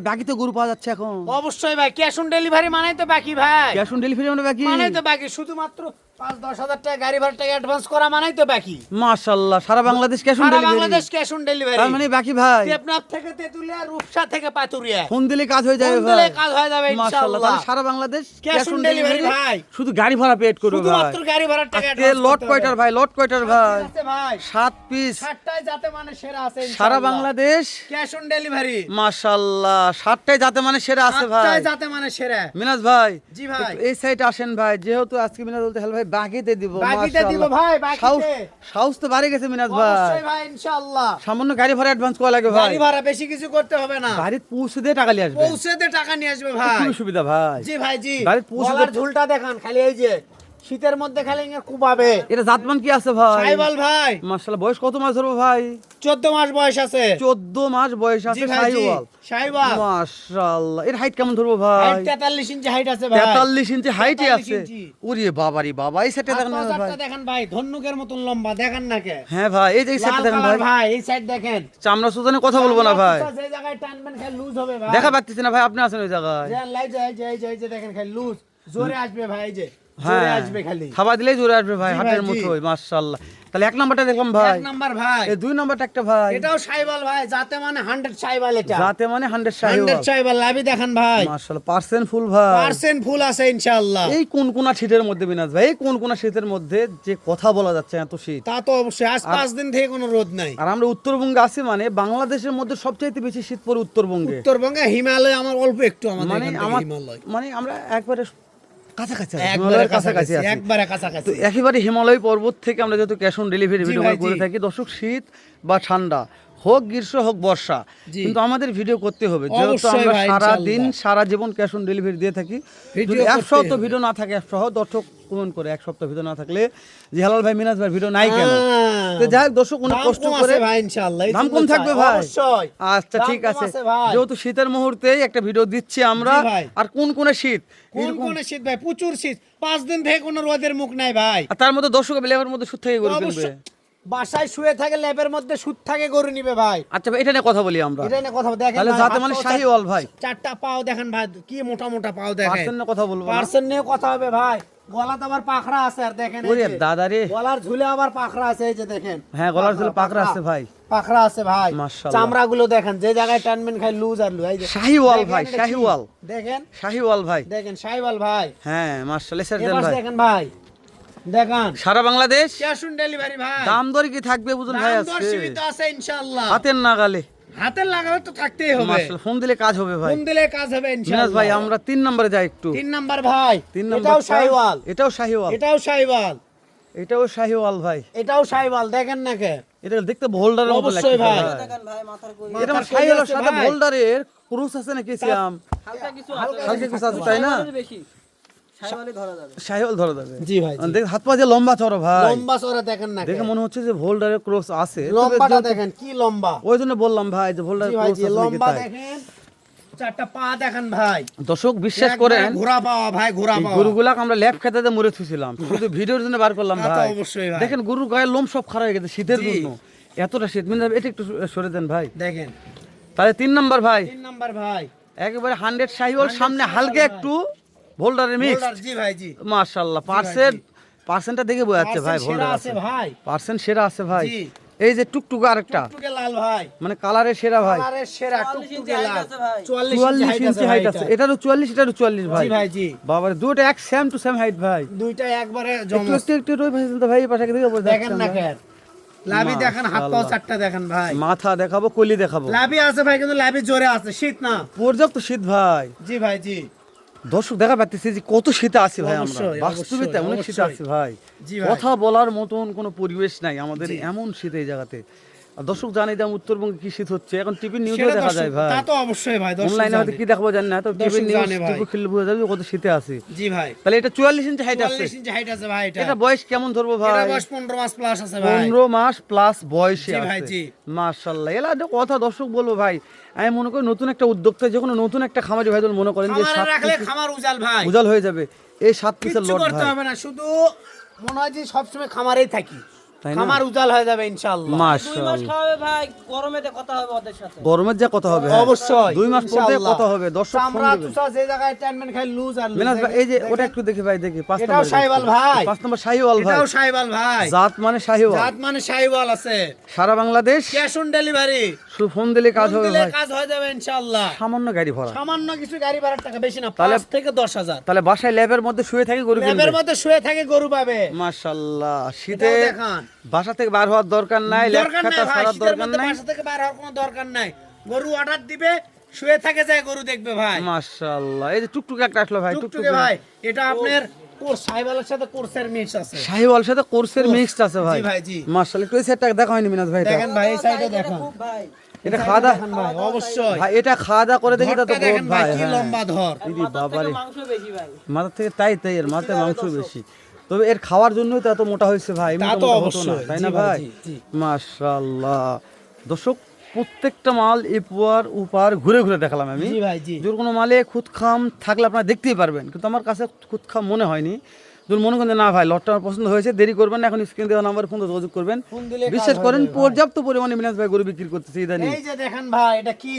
বাকি তো গরু পাওয়া যাচ্ছে এখন। অবশ্যই ভাই, ক্যাশ অন ডেলিভারি মানেই তো বাকি ভাই। ক্যাশ অন ডেলিভারি মানে বাকি? মানেই তো বাকি, শুধুমাত্র 5-10 হাজার টাকা গাড়ি ভাড়া টাকা অ্যাডভান্স করা মানেই তো বাকি। মাশাআল্লাহ, সারা বাংলাদেশ ক্যাশ অন সারা delivery? Bangladesh cash on delivery. তার মানে বাকি ভাই। আপনার থেকে তেতুলিয়া, রূপসা থেকে পাতুরিয়া ফোন দিলে কাজ হয়ে যাবে ফোন ভাই। দিলে কাজ হয়ে যাবে মাশাআল্লাহ, ইনশাআল্লাহ। তাহলে সারা বাংলাদেশ ক্যাশ অন ডেলিভারি ভাই। শুধু গাড়ি ভাড়া পেড করবে ভাই। শুধুমাত্র গাড়ি ভাড়া টাকা আজকে অ্যাডভান্স লট কয়টার ভাই? লট কয়টার ভাই? আছে ভাই 7 পিস। 7টাই যাতে মানে সেরা আছে সারা ইনশাআল্লাহ। Bangladesh cash on delivery. মাশাআল্লাহ, 7টাই যাতে মানে সেরা আছে ভাই। 7টাই যাতে মানে সেরা। মিনাজ ভাই, জি ভাই। একটু এই সাইড আসেন ভাই, যেহেতু আজকে মিনাজ বলতে হেল ভাই বাকিতে দিব। বাকিতে দিব ভাই, বাকিতে। সাউস তো বাড়ে গেছে মিনাজ ভাই। অবশ্যই ভাই ইনশাআল্লাহ। সামান্য গাড়ি ভাড়া অ্যাডভান্স করা লাগে ভাই। গাড়ি ভাড়া বেশি কিছু করতে হবে না। বাড়িতে পৌঁছে দিয়ে টাকা নিয়ে আসবে। পৌঁছে দিয়ে টাকা নিয়ে আসবে ভাই। খুবই সুবিধা ভাই। জি ভাই জি। গাড়িতে পৌঁছে গলার ঝুলটা দেখান খালি, এই যে শীতের মধ্যে খালি ইঙ্গে কুবাবে। এটা জাতমান কি আছে ভাই? সাইবাল ভাই। মাশাআল্লাহ, বয়স কত মাস ধরবো ভাই? 14 মাস বয়স আছে। 14 মাস বয়স জি আছে। ভাই জি। সাইওয়াল। সাইবাল। মাশাআল্লাহ, এর হাইট কেমন ধরবো ভাই? হাইট 43 ইঞ্চি হাইট আছে ভাই। 43 ইঞ্চি হাইটই 43 আছে। ইঞ্চি। ওরে বাবারি বাবা, এই সেটে দেখেন না ভাই। হাতটা দেখেন ভাই, ধন্নুকের মতন লম্বা, দেখেন না কে? হ্যাঁ ভাই, এই যে এই সেটে লাল দেখেন কালার ভাই। ভাই, এই সাইড দেখেন। চামড়া সুজানে কথা বলবো না ভাই। যে জায়গায় টানবেন খালি লুজ হবে ভাই। দেখা পাচ্ছি না ভাই, আপনি আছেন ওই জায়গায়। যে লাই যায় এই যে দেখেন খালি লুজ, জোরে আসবে ভাই, এই যে জোরে আসবে খালি। থাবা দিলেই জোরে আসবে ভাই, জি হাতের ভাই, জি। মুঠোয়। মাশাআল্লাহ, তাহলে 1 নাম্বারটা দেখলাম ভাই। 1 নাম্বার ভাই। এই 2 নাম্বারটা একটা ভাই। এটাও সাইবাল ভাই, যাতে মানে 100 সাইবাল। এটা যাতে মানে 100 100 সাইবাল। লাভি দেখান ভাই। মাশাআল্লাহ, পার্সেন্ট ফুল ভাই। পার্সেন্ট ফুল আছে ইনশাআল্লাহ। এই কোন শীতের মধ্যে বিনাজ ভাই, এই কোন শীতের মধ্যে যে কথা বলা যাচ্ছে, এত শীত। তা তো অবশ্যই, আজ 5 দিন থেকে কোনো রোদ নাই। আর আমরা উত্তরবঙ্গে আছি, মানে বাংলাদেশের মধ্যে সবচাইতে বেশি শীত পড়ে উত্তরবঙ্গে। উত্তরবঙ্গে হিমালয় আমার অল্প একটু, আমাদের মানে এখান থেকে আমার হিমালয় মানে আমরা একবারে কাছাকাছি আছি, একবারে হিমালয়ের কাছাকাছি, আছি। একবারে তো কাছাকাছি। একেবারে হিমালয় পর্বত থেকে আমরা যেহেতু cash on delivery G video ভাই, করে জি। থাকি, দর্শক শীত বা ঠান্ডা হোক, গ্রীষ্ম হোক, বর্ষা, জি। কিন্তু আমাদের ভিডিও করতে হবে, যেহেতু অবশ্যই আমরা ভাই, সারা ইনশাআল্লাহ। দিন সারা জীবন ক্যাশ অন ডেলিভারি দিয়ে থাকি। ভিডিও যদি এক করতেই সপ্তাহ হবে। ভিডিও না থাকে, এক সপ্তাহ দর্শক কমেন্ট করে, এক সপ্তাহ ভিডিও না থাকলে যে হালাল ভাই, মিনাজ ভাই ভিডিও নাই কেন? তো যাই হোক দর্শক, অনেক দাম কষ্ট কম করে আছে ভাই ইনশাআল্লাহ। এই দাম জন্য কম থাকবে চাই, ভাই। অবশ্যই। আচ্ছা দাম ঠিক কম আছে, ভাই। যেহেতু শীতের মুহূর্তেই একটা ভিডিও দিচ্ছি আমরা। জি ভাই। আর কোন শীত, কোন শীত ভাই? প্রচুর শীত, 5 দিন থেকে কোনো রোদের মুখ নাই ভাই। আর তার মধ্যে দর্শক লেবার মধ্যে সুদ থেকে গরু কিনবে। অবশ্যই। বাসায় শুয়ে থাকে, ল্যাবের মধ্যে সুদ থাকে, গরু নিবে ভাই। আচ্ছা ভাই, এটা নিয়ে কথা বলি আমরা। এটা নিয়ে কথা দেখেন তাহলে ভাই, যাতে হাত মানে পাও শাহিওয়াল ভাই। 4টা পাও দেখেন ভাই, কি মোটা মোটা পাও দেখেন। পার্সেন্ট নিয়ে কথা বলবো না। পার্সেন্ট নিয়ে কথা হবে ভাই। গলাতে আবার পাখরা আছে, আর দেখেন এই ওরে যে। দাদা রে। গলার ঝুলে আবার পাখরা আছে, এই যে দেখেন। হ্যাঁ, গলার ঝুলে পাকড়া আছে ভাই। পাখরা আছে ভাই। মাশাআল্লাহ। চামড়াগুলো দেখেন, যে জায়গায় টানবেন খাই লুজ আর লুজ। এই যে শাহিওয়াল দেখেন ভাই, এটা কি? শাহিওয়াল। দেখেন শাহিওয়াল ভাই। দেখেন শাহিওয়াল ভাই। হ্যাঁ মাশাআল্লাহ, স্যার দেন এবার ভাই। দেখেন ভাই, দেখেন সারা বাংলাদেশ ক্যাশ অন ডেলিভারি ভাই। দাম দর কি থাকবে বুঝুন ভাই দাম দর আজকে? সীমিত আছে ইনশাআল্লাহ। হাতের নাগালে। হাতের লাগাবে তো থাকতেই হবে। মাশাআল্লাহ, ফোন দিলে কাজ হবে ভাই। ফোন দিলে কাজ হবে মিনাজ ইনশাআল্লাহ। ভাই, আমরা 3 নম্বরে যাই একটু। 3 নাম্বার ভাই। 3 এটাও নম্বর শাহিওয়াল। এটাও শাহিওয়াল। এটাও শাহিওয়াল। এটাও শাহিওয়াল ভাই। এটাও শাহিওয়াল, দেখেন না কে? এটা দেখতে ভোল্ডারের মতো অবশ্যই লাগছে ভাই। ভাই। এটা মাথার শাহিওয়ালের কলি আছে সাথে ভাই। ভোল্ডারের ক্রুশ আছে নাকি সিয়াম? হালকা কিছু আছে তাই না? শাহিওয়াল ধরা যাবে। জি ভাই, জি। দেখ হাত পা যে লম্বা চড়ো ভাই। লম্বা চড়া দেখেন না কে? দেখে মনে হচ্ছে যে ভোল্ডারের ক্রস আছে। লম্বাটা দেখেন কি লম্বা। ওই জন্য বললাম ভাই যে ভোল্ডারের জি ভাই, ক্রস জি আছে নাকি লম্বা তাই। দেখেন। 4টা পা দেখেন ভাই। দর্শক বিশ্বাস করেন, ঘোড়া পাওয়া ভাই, ঘোড়া এই পাওয়া। গরুগুলাকে আমরা ল্যাব খেতে মরে থুছিলাম, শুধু ভিডিওর জন্য বার করলাম তা তো ভাই। অবশ্যই ভাই। দেখেন গরুর গায়ের লোম সব খারাপ হয়ে গেছে শীতের জি। জন্য। এতটা শীত, মানে এটা একটু সরে দেন ভাই। দেখেন তাহলে 3 নাম্বার ভাই, 3 নাম্বার ভাই। একেবারে 100 শাহিওয়াল, 100 সামনে শাহিওয়াল হালকা ভাই। একটু ভোল্ডারের মিক্স। বোল্ডার, জি ভাই, জি। মাশাআল্লাহ, পার্সেন্টটা দেখে বোঝা যাচ্ছে ভাই, পার্সেন্ট ভোল্ডার সেরা আছে আছে ভাই। পার্সেন্ট সেরা আছে ভাই। জি। এই যে টুকটুক আরেকটা, টুকটুকে লাল ভাই। মানে কালারের সেরা ভাই। কালারের সেরা টুকটুকে লাল। 44 44 ইঞ্চি হাইট আছে। এটারও 44, এটারও 44 ভাই। জি ভাই, জি। বাবারে, দুটো এক সেম টু সেম হাইট ভাই। দুইটা একবারে একটু জমজ। একটু রই ভাই, তো ভাই পাশে দিকে বসে দেখেন না কেন? লাভি দেখেন, হাত পাও 4টা দেখেন ভাই। মাথা দেখাবো, কলি দেখাবো। লাভি আছে ভাই, কিন্তু লাভি জোরে আছে, শীত না। পর্যাপ্ত শীত ভাই। জি ভাই, জি। দর্শক দেখা পাচ্ছি যে কত শীতে আছি ভাই আমরা, অবশ্যই, বাস্তবিতে অনেক অবশ্যই। শীতে আছি ভাই। জি ভাই। কথা বলার মতন কোনো পরিবেশ নাই আমাদের, জি। এমন শীত এই জায়গাতে। আর দর্শক জানি যে আমাদের উত্তরবঙ্গে কি শীত হচ্ছে, এখন টিভি নিউজে সেটা দেখা যায় দর্শক- ভাই। তা তো অবশ্যই ভাই, দর্শক অনলাইনে হয়তো জানে। কি দেখাবো জানি না, তো টিভি দর্শক নিউজ জানে ভাই। টিভি খুললে বোঝা যাবে যে কত শীতে আছে। জি ভাই। তাহলে এটা 44 ইঞ্চি হাইট আছে। 44 ইঞ্চি হাইট আছে ভাই এটা। এটা বয়স কেমন ধরবো এটা ভাই? বয়স 15 মাস প্লাস আছে ভাই। 15 মাস প্লাস বয়সে জি ভাই, আছে। জি। মাশাআল্লাহ, এলা একটা কথা দর্শক বলবো ভাই, আমি মনে করি নতুন একটা উদ্যোক্তা, যখন নতুন একটা খামারি ভাই মনে করেন যে খামারে রাখলে খামার উজাল ভাই। উজাল হয়ে যাবে, এই 7 পিসের কিচ্ছু লট করতে ভাই। হবে না, শুধু মনে হয় যে সবসময় খামারেই থাকি। তাই না? খামার উজাল হয়ে যাবে ইনশাআল্লাহ। 2 মাস মাশাআল্লাহ। খাওয়াবে ভাই, গরমেতে কথা হবে ওদের সাথে। গরমের যা কথা হবে, হ্যাঁ। অবশ্যই 2 মাস পর থেকে ইনশাআল্লাহ। কথা হবে, দর্শক ফোন চামড়া দিবেন। চুষা যে জায়গায় টানবেন খালি লুজ আর লুজ। মিনাজ ভাই এই যে দেখেন, ওটা একটু দেখি ভাই, দেখি 5 এটাও শাহিওয়াল ভাই। 5 নম্বর শাহিওয়াল ভাই, এটাও শাহিওয়াল ভাই। জাত মানে শাহিওয়াল, জাত মানে শাহিওয়াল আছে। সারা বাংলাদেশ ক্যাশ অন ডেলিভারি, শুধু ফোন দিলে কাজ হবে দিলে ভাই, কাজ হয়ে যাবে ইনশাআল্লাহ। সামান্য গাড়ি ভরা। সামান্য কিছু গাড়ি ভাড়ার টাকা, বেশি না, তাহলে- 5 থেকে 10,000। তাহলে বাসায় ল্যাবের মধ্যে শুয়ে থাকে গরু কিনবে। ল্যাবের মধ্যে শুয়ে থাকে গরু পাবে। মাশাআল্লাহ, শীতে এটাও দেখান। বাসা থেকে বার হওয়ার দরকার নাই, ল্যাব দরকার খাতা নাই ভাই, ছাড়ার শীতের দরকার মধ্যে নাই। বাসা থেকে বাইরে হওয়ার কোনো দরকার নাই। গরু অর্ডার দিবে, শুয়ে থাকে যায় গরু দেখবে ভাই। মাশাআল্লাহ, এই যে টুকটুকে একটা আসলো ভাই, টুকটুকে ভাই, এটা আপনার কোর্স শাহিওয়ালের সাথে কোর্সের মিক্স আছে। শাহিওয়াল সাথে কোর্সের মিক্সড আছে ভাই। জি ভাই, জি। মাশাআল্লাহ, একটু এই সেটটা দেখা হয়নি মিনাজ ভাই, এটা দেখেন ভাই, এই সাইডে দেখেন খুব ভাই। এটা খাওয়া দাওয়া দেখেন ভাই, অবশ্যই ভাই, এটা খাওয়া দাওয়া করে দেখি, এটা তো ধরটা দেখেন গ্রোথ ভাই, ভাই, কি হ্যাঁ। লম্বা ধর। দিদি মাথার থেকে বাবারে, মাংস বেশি ভাই। মাথা থেকে তাই এর মাথায় মাংস বেশি, তবে এর খাওয়ার জন্যই তো এত মোটা হয়েছে ভাই, তা মোটা তো মোটা হতো না, অবশ্যই, তাই জি না ভাই, ভাই? জি, জি। মাশাআল্লাহ, দর্শক প্রত্যেকটা মাল এপার উপার ঘুরে ঘুরে দেখালাম আমি। জি ভাই, জি। যদি কোনো মালে খুদখাম থাকলে আপনারা দেখতেই পারবেন, কিন্তু আমার কাছে খুদখাম মনে হয়নি। যদি মনে করেন যে না ভাই লটটা আমার পছন্দ হয়েছে, দেরি করবেন না, এখন স্ক্রিন দেওয়া নাম্বার ফোন যোগাযোগ করবেন। ফোন দিলে কাজ বিশ্বাস হয়ে করেন যাবে ভাই। পর্যাপ্ত পরিমাণে মিনাজ ভাই গরু বিক্রি করতেছে ইদানিং। এই যে দেখেন ভাই, এটা কি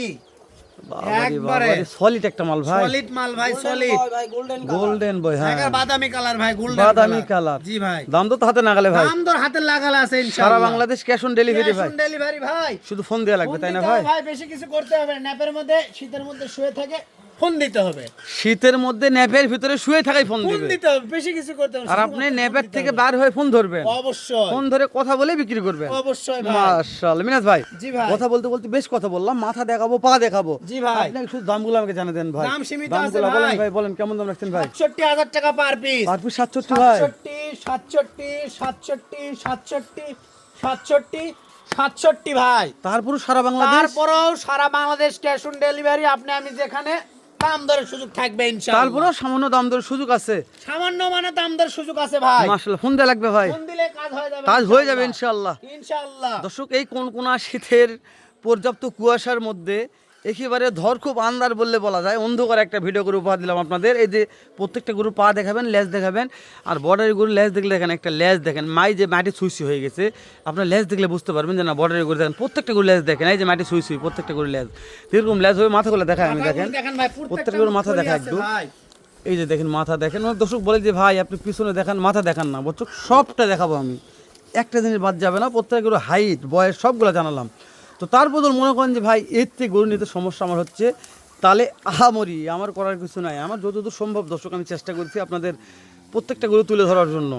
একবারে সলিড একটা মাল ভাই, সলিড মাল ভাই, সলিড ভাই গোল্ডেন গোল্ডেন বয়, হ্যাঁ একবার বাদামি কালার ভাই, গোল্ডেন বাদামি কালার। জি ভাই, দাম তো হাতে নাগালে ভাই, দাম দর হাতে লাগালা আছে সারা ইনশাআল্লাহ। বাংলাদেশ ক্যাশ অন ডেলিভারি ভাই, ডেলিভারি ভাই, শুধু ফোন দেওয়া লাগবে, ফোন তাই না দিতে ভাই? হবে ভাই, বেশি কিছু করতে হবে না। ন্যাপের মধ্যে শীতের মধ্যে শুয়ে থাকে, ফোন দিতে হবে। শীতের মধ্যে ন্যাপের ভিতরে শুয়ে থাকাই ফোন ফোন দিবে, দিতে হবে, বেশি কিছু করতে হবে না। আর আপনি শুধুমাত্র ন্যাপের ফোন দিতে থেকে হবে। বার হয়ে ফোন ধরবেন, অবশ্যই ফোন ধরে কথা বলে বিক্রি করবেন। অবশ্যই ভাই। মাশাআল্লাহ মিনাজ ভাই, জি ভাই। কথা বলতে বলতে বেশ কথা বললাম, মাথা দেখাবো পা দেখাবো, জি ভাই। আপনি শুধু দামগুলো আমাকে জানিয়ে দেন ভাই। দাম সীমিত আছে দামগুলো বলেন ভাই। ভাই, বলেন কেমন দাম রাখছেন ভাই? 67,000 টাকা পার পিস। পার পিস 67 ভাই, 67 ভাই। তারপর সারা বাংলাদেশ, তারপরেও সারা বাংলাদেশ ক্যাশ অন ডেলিভারি, আপনি আমি যেখানে দাম দরের সুযোগ থাকবে ইনশাআল্লাহ। তারপরও সামান্য দাম দরের সুযোগ আছে। সামান্য মানে দাম দরের সুযোগ আছে ভাই। মাশাআল্লাহ, ফোন দেওয়া লাগবে ভাই, ফোন দিলে কাজ হয়ে যাবে, কাজ হয়ে যাবে ইনশাআল্লাহ। ইনশাআল্লাহ। দর্শক এই কোন শীতের পর্যাপ্ত কুয়াশার মধ্যে একেবারে ধর খুব আন্দার বললে বলা যায়, অন্ধকার একটা ভিডিও করে উপহার দিলাম আপনাদের। এই যে প্রত্যেকটা গরু পা দেখাবেন, লেজ দেখাবেন, আর বর্ডারের গরু লেজ দেখলে দেখেন, একটা লেজ দেখেন যে মাটি সুইসি হয়ে গেছে, আপনার লেজ দেখলে বুঝতে পারবেন যে না বর্ডারের গরু দেখেন, প্রত্যেকটা গরু লেজ দেখেন, এই যে মাটি সুইসি প্রত্যেকটা গরু লেজ এরকম লেজ হয়ে মাথাগুলো দেখায় আমি, দেখেন দেখেন ভাই, প্রত্যেকটা গরুর মাথা দেখা একটু, ভাই। এই যে দেখেন মাথা দেখেন। মানে দর্শক বলে যে ভাই আপনি পিছনে দেখান, মাথা দেখান না, দর্শক সবটা দেখাবো আমি, একটা জিনিস বাদ যাবে না, প্রত্যেকটা গরু হাইট বয়স সবগুলো জানালাম। তো তার বদল মনে করেন যে ভাই এর থেকে গরু নিতে সমস্যা আমার হচ্ছে, তাহলে আহামরি আমার করার কিছু নাই, আমার যতদূর সম্ভব দর্শক আমি চেষ্টা করছি আপনাদের প্রত্যেকটা গরু তুলে ধরার জন্য।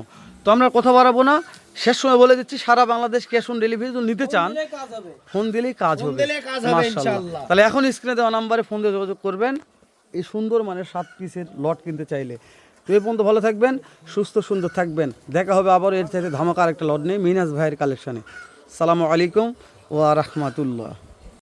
তো আমরা কথা বাড়াবো না, শেষ সময় বলে দিচ্ছি, সারা বাংলাদেশ ক্যাশ অন ডেলিভারি যদি নিতে চান দিলে কাজ হবে। ফোন দিলেই কাজ ফোন হবে, দিলে কাজ হবে মাশাআল্লাহ। ইনশাআল্লাহ। তাহলে এখন স্ক্রিনে দেওয়া নাম্বারে ফোন দিয়ে যোগাযোগ করবেন এই সুন্দর মানের 7 পিসের লট কিনতে চাইলে। তো এই পর্যন্ত ভালো থাকবেন, সুস্থ সুন্দর থাকবেন, দেখা হবে আবার এর চাইতে ধামাকা আরেকটা লট নেই মিনাজ ভাইয়ের কালেকশনে। সালামু আলাইকুম ওয়া রাহমাতুল্লাহ।